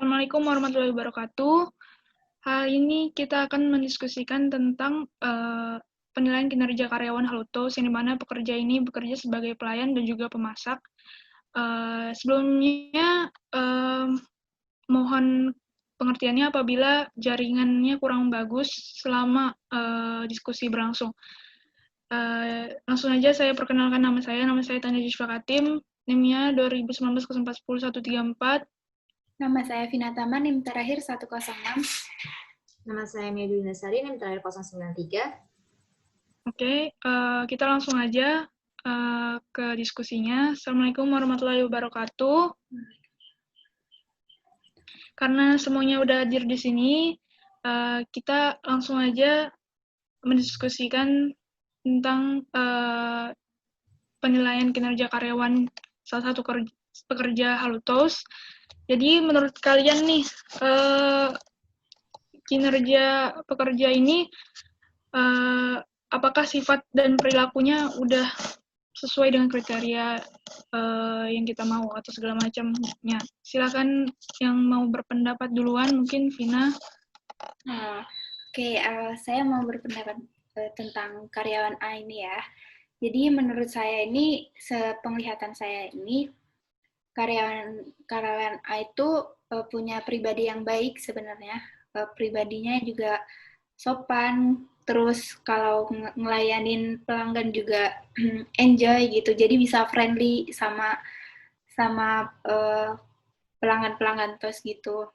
Assalamualaikum warahmatullahi wabarakatuh. Hari ini kita akan mendiskusikan tentang penilaian kinerja karyawan Halutos, yang dimana pekerja ini bekerja sebagai pelayan dan juga pemasak. Sebelumnya, mohon pengertiannya apabila jaringannya kurang bagus selama diskusi berlangsung. Langsung aja saya perkenalkan nama saya Tania Jushfa Katim, NIM-nya 2019-0410-134. Nama saya Vina Taman, NIM terakhir 106. Nama saya Meduli Nasari, NIM terakhir 093. Oke, kita langsung aja ke diskusinya. Assalamualaikum warahmatullahi wabarakatuh. Karena semuanya udah hadir di sini, kita langsung aja mendiskusikan tentang penilaian kinerja karyawan salah satu pekerja Halutos. Jadi menurut kalian nih, kinerja pekerja ini apakah sifat dan perilakunya udah sesuai dengan kriteria yang kita mau atau segala macamnya. Silakan yang mau berpendapat duluan, mungkin Vina. Oke, saya mau berpendapat tentang karyawan A ini ya. Jadi menurut saya ini, sepenglihatan saya ini, karyawan A itu punya pribadi yang baik sebenarnya. Pribadinya juga sopan, terus kalau ngelayanin pelanggan juga enjoy gitu. Jadi bisa friendly sama pelanggan-pelanggan tos gitu.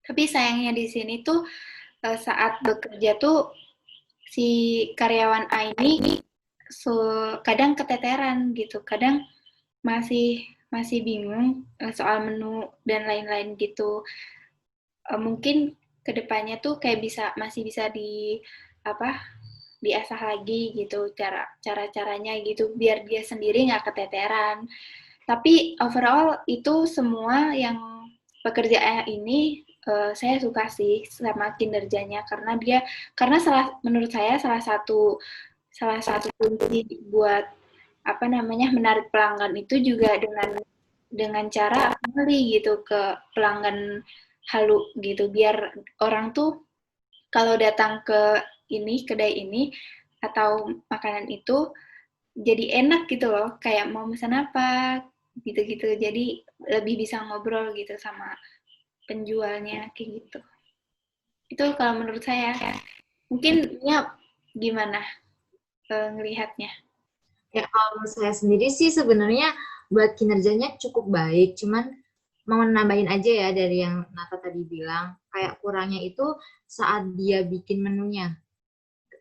Tapi sayangnya di sini tuh saat bekerja tuh si karyawan A ini kadang keteteran gitu, kadang masih bingung soal menu dan lain-lain gitu. Mungkin kedepannya tuh kayak masih bisa diasah lagi gitu cara-caranya gitu biar dia sendiri nggak keteteran. Tapi overall itu semua yang pekerjaan ini saya suka sih sama kinerjanya karena menurut saya salah satu kunci buat menarik pelanggan itu juga dengan cara beli gitu ke pelanggan Halu gitu biar orang tuh kalau datang ke kedai ini atau makanan itu jadi enak gitu loh, kayak mau pesan apa gitu-gitu, jadi lebih bisa ngobrol gitu sama penjualnya kayak gitu. Itu kalau menurut saya. Mungkin ya gimana ngelihatnya? Ya, kalau menurut saya sendiri sih sebenarnya buat kinerjanya cukup baik, cuman mau nambahin aja ya dari yang Nata tadi bilang, kayak kurangnya itu saat dia bikin menunya.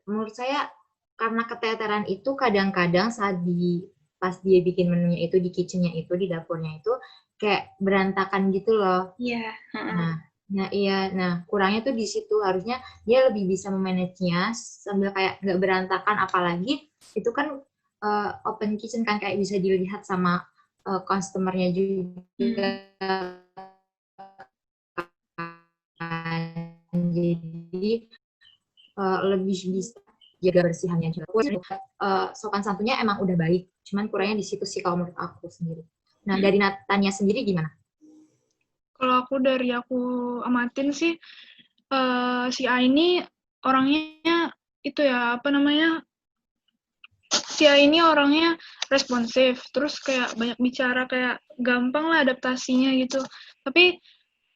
Menurut saya karena keteteran itu kadang-kadang pas dia bikin menunya itu di kitchennya itu, di dapurnya itu kayak berantakan gitu loh. Iya. Nah kurangnya tuh di situ, harusnya dia lebih bisa memanagenya sambil kayak nggak berantakan, apalagi itu kan open kitchen kan, kayak bisa dilihat sama customer-nya juga. Jadi lebih bisa jaga bersihannya juga. Sopan santunnya emang udah baik, cuman kurangnya di situ sih kalau menurut aku sendiri. Nah, dari Natanya sendiri gimana? Kalau aku amatin sih, si A ini orangnya itu ya, si A ini orangnya responsif, terus kayak banyak bicara, kayak gampang lah adaptasinya gitu. Tapi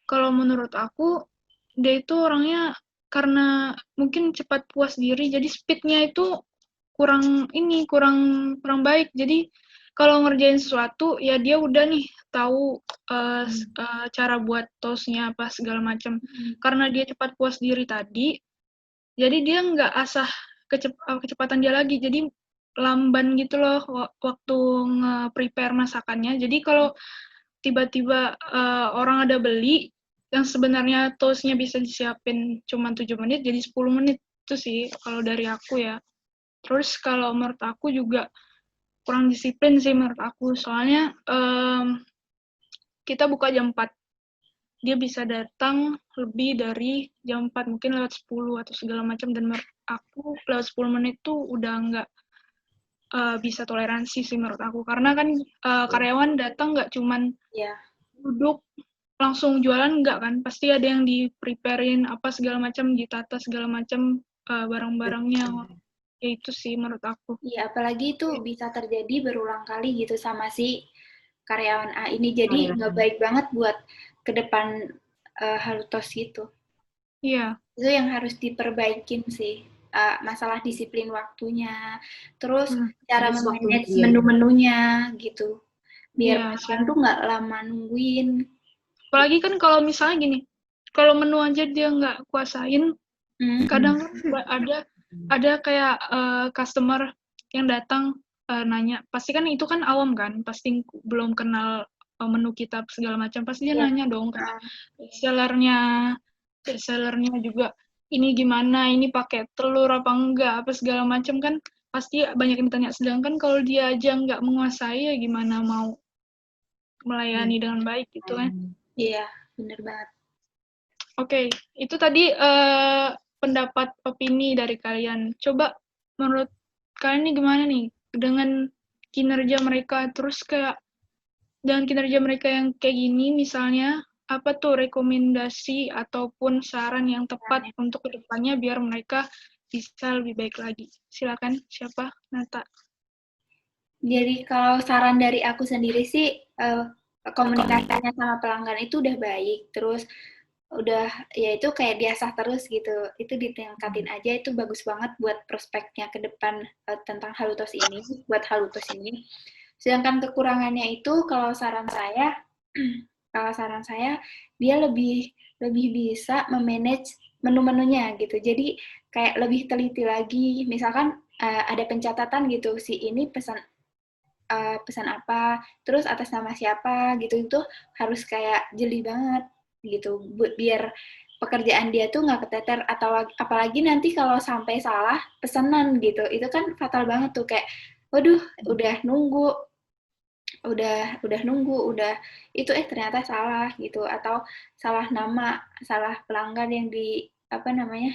kalau menurut aku, dia itu orangnya karena mungkin cepat puas diri, jadi speed-nya itu kurang baik. Jadi kalau ngerjain sesuatu, ya dia udah nih tahu cara buat toastnya apa segala macam. Karena dia cepat puas diri tadi, jadi dia nggak asah kecepatan dia lagi. Jadi lamban gitu loh waktu nge-prepare masakannya. Jadi kalau tiba-tiba orang ada beli, yang sebenarnya toastnya bisa disiapin cuma 7 menit, jadi 10 menit. Itu sih kalau dari aku ya. Terus kalau menurut aku juga kurang disiplin sih menurut aku. Soalnya kita buka jam 4. Dia bisa datang lebih dari jam 4, mungkin lewat 10 atau segala macam. Dan menurut aku lewat 10 menit tuh udah nggak bisa toleransi sih menurut aku. Karena kan karyawan datang nggak cuman duduk langsung jualan enggak kan, pasti ada yang di-preparein apa segala macam, ditata segala macam barang-barangnya. Ya itu sih menurut aku. Iya, apalagi itu bisa terjadi berulang kali gitu sama si karyawan A ini. Jadi nggak baik banget buat ke depan Halutos gitu. Iya. Itu yang harus diperbaikin sih. Masalah disiplin waktunya, terus cara memanage menu-menunya gitu. Biar pelanggan tuh nggak lama nungguin. Apalagi kan kalau misalnya gini, kalau menu aja dia nggak kuasain, kadang ada kayak customer yang datang nanya, pasti kan itu kan awam kan, pasti belum kenal menu kita segala macam, pasti dia nanya dong kayak sellernya juga ini gimana, ini pakai telur apa enggak, apa segala macam kan, pasti banyak yang ditanya. Sedangkan kalau dia aja nggak menguasai, ya gimana mau melayani dengan baik gitu kan. Iya, bener banget. Oke, itu tadi pendapat opini dari kalian. Coba menurut kalian nih gimana nih dengan kinerja mereka, terus kayak dengan kinerja mereka yang kayak gini misalnya, apa tuh rekomendasi ataupun saran yang tepat untuk kedepannya biar mereka bisa lebih baik lagi. Silakan, siapa? Nata. Jadi kalau saran dari aku sendiri sih, komunikasinya sama pelanggan itu udah baik, terus udah ya itu kayak diasah terus gitu, itu ditingkatin aja, itu bagus banget buat prospeknya ke depan tentang Halutos ini, buat Halutos ini. Sedangkan kekurangannya itu kalau saran saya dia lebih bisa memanage menu-menunya gitu. Jadi kayak lebih teliti lagi, misalkan ada pencatatan gitu, si ini pesan apa, terus atas nama siapa gitu, itu harus kayak jeli banget gitu, biar pekerjaan dia tuh nggak keteter, atau apalagi nanti kalau sampai salah pesanan gitu, itu kan fatal banget tuh, kayak waduh udah nunggu itu ternyata salah gitu, atau salah nama, salah pelanggan yang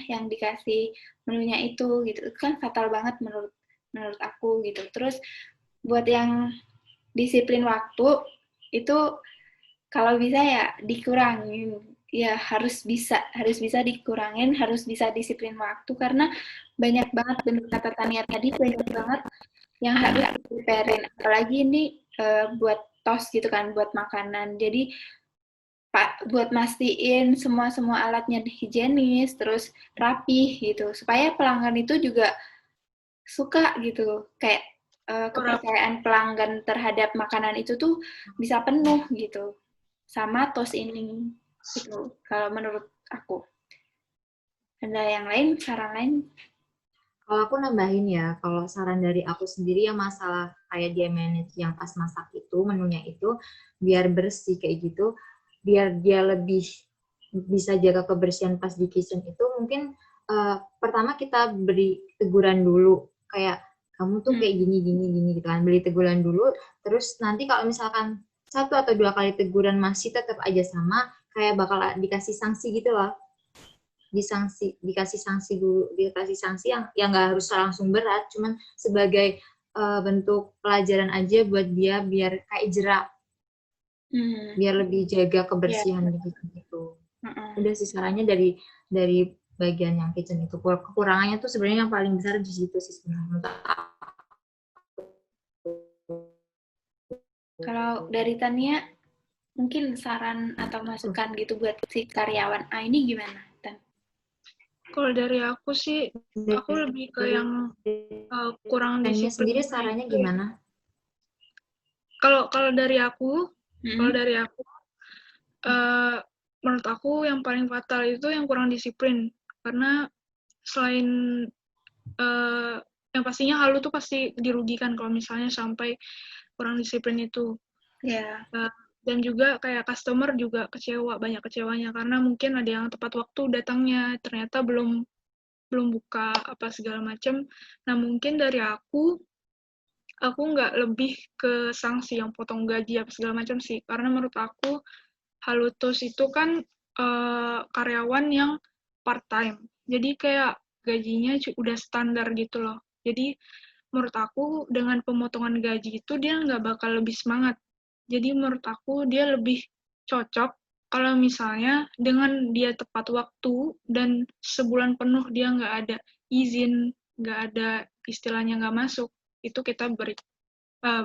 yang dikasih menunya itu gitu, itu kan fatal banget menurut aku gitu. Terus buat yang disiplin waktu itu kalau bisa ya dikurangin, ya harus bisa dikurangin, harus bisa disiplin waktu, karena banyak banget, bener kata Tania tadi, banyak banget yang harus preparein, apalagi ini buat tos gitu kan, buat makanan. Jadi buat mastiin semua alatnya higienis, terus rapih gitu, supaya pelanggan itu juga suka gitu, kayak kepercayaan pelanggan terhadap makanan itu tuh bisa penuh gitu sama tos ini gitu, kalau menurut aku. Ada yang lain, saran lain? Kalau aku nambahin ya, kalau saran dari aku sendiri yang masalah kayak dia manage yang pas masak itu, menunya itu, biar bersih kayak gitu, biar dia lebih bisa jaga kebersihan pas di kitchen itu, mungkin pertama kita beri teguran dulu, kayak kamu tuh kayak gini gitu kan, beri teguran dulu, terus nanti kalau misalkan 1 atau 2 kali teguran masih tetap aja sama, kayak bakal dikasih sanksi gitu loh. Dikasih sanksi yang nggak harus langsung berat, cuman sebagai bentuk pelajaran aja buat dia, biar kayak jerak, biar lebih jaga kebersihan gitu. Udah sih sarannya dari bagian yang kitchen itu. Kekurangannya tuh sebenarnya yang paling besar di situ sih sebenarnya. Kalau dari Tania mungkin saran atau masukan gitu buat si karyawan A ini gimana, Tan? Kalau dari aku sih, aku lebih ke yang kurang disiplin. Sendiri sarannya gimana? Kalau dari aku, menurut aku yang paling fatal itu yang kurang disiplin. Karena selain yang pastinya halu tuh pasti dirugikan kalau misalnya sampai kurang disiplin itu. Ya. Dan juga kayak customer juga banyak kecewanya karena mungkin ada yang tepat waktu datangnya, ternyata belum buka apa segala macam. Nah mungkin dari aku nggak lebih ke sanksi yang potong gaji apa segala macam sih, karena menurut aku Halutos itu kan karyawan yang part time, jadi kayak gajinya udah standar gitu loh. Jadi menurut aku dengan pemotongan gaji itu dia nggak bakal lebih semangat. Jadi menurut aku dia lebih cocok kalau misalnya dengan dia tepat waktu dan sebulan penuh dia nggak ada izin, nggak ada istilahnya nggak masuk, itu kita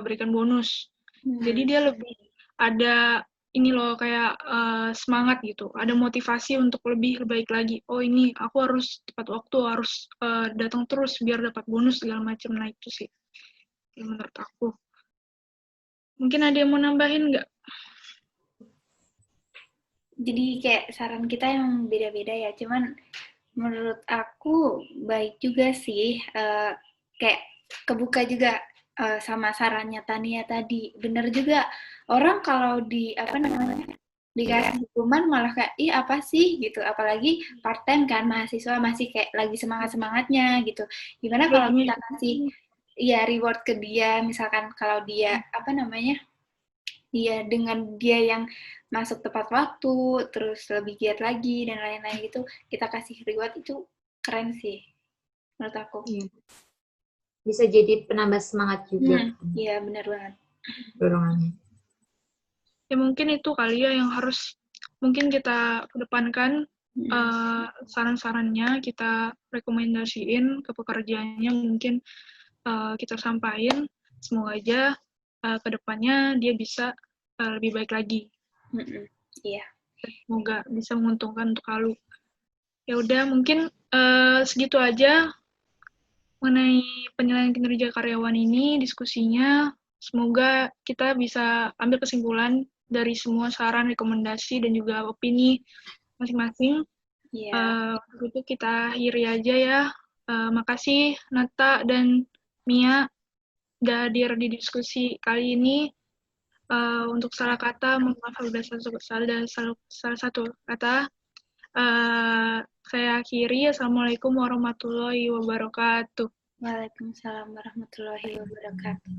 berikan bonus. Jadi dia lebih ada ini loh kayak semangat gitu, ada motivasi untuk lebih baik lagi. Oh ini aku harus tepat waktu, harus datang terus biar dapat bonus segala macam. Nah itu sih menurut aku. Mungkin ada yang mau nambahin nggak? Jadi kayak saran kita yang beda-beda ya, cuman menurut aku baik juga sih, kayak kebuka juga sama sarannya Tania tadi. Bener juga, orang kalau dikasih hukuman malah kayak, ih apa sih gitu, apalagi part-time kan, mahasiswa masih kayak lagi semangat-semangatnya gitu. Gimana kalau kita kasih ya reward ke dia, misalkan kalau dia dengan dia yang masuk tepat waktu, terus lebih giat lagi, dan lain-lain gitu, kita kasih reward itu keren sih, menurut aku. Iya. Bisa jadi penambah semangat juga. Iya, benar banget. Dorongannya. Ya mungkin itu kali ya yang harus mungkin kita kedepankan saran-sarannya, kita rekomendasiin ke pekerjaannya, mungkin kita sampaikan. Semoga aja kedepannya dia bisa lebih baik lagi. Iya. Semoga bisa menguntungkan untuk Alu. Ya udah mungkin segitu aja mengenai penilaian kinerja karyawan ini diskusinya. Semoga kita bisa ambil kesimpulan dari semua saran, rekomendasi, dan juga opini masing-masing. Untuk itu kita akhiri aja ya. Makasih Nata dan Mia udah hadir di diskusi kali ini. Untuk salah kata, mohon maaf apabila salah satu kata. Saya akhiri. Assalamualaikum warahmatullahi wabarakatuh. Waalaikumsalam warahmatullahi wabarakatuh.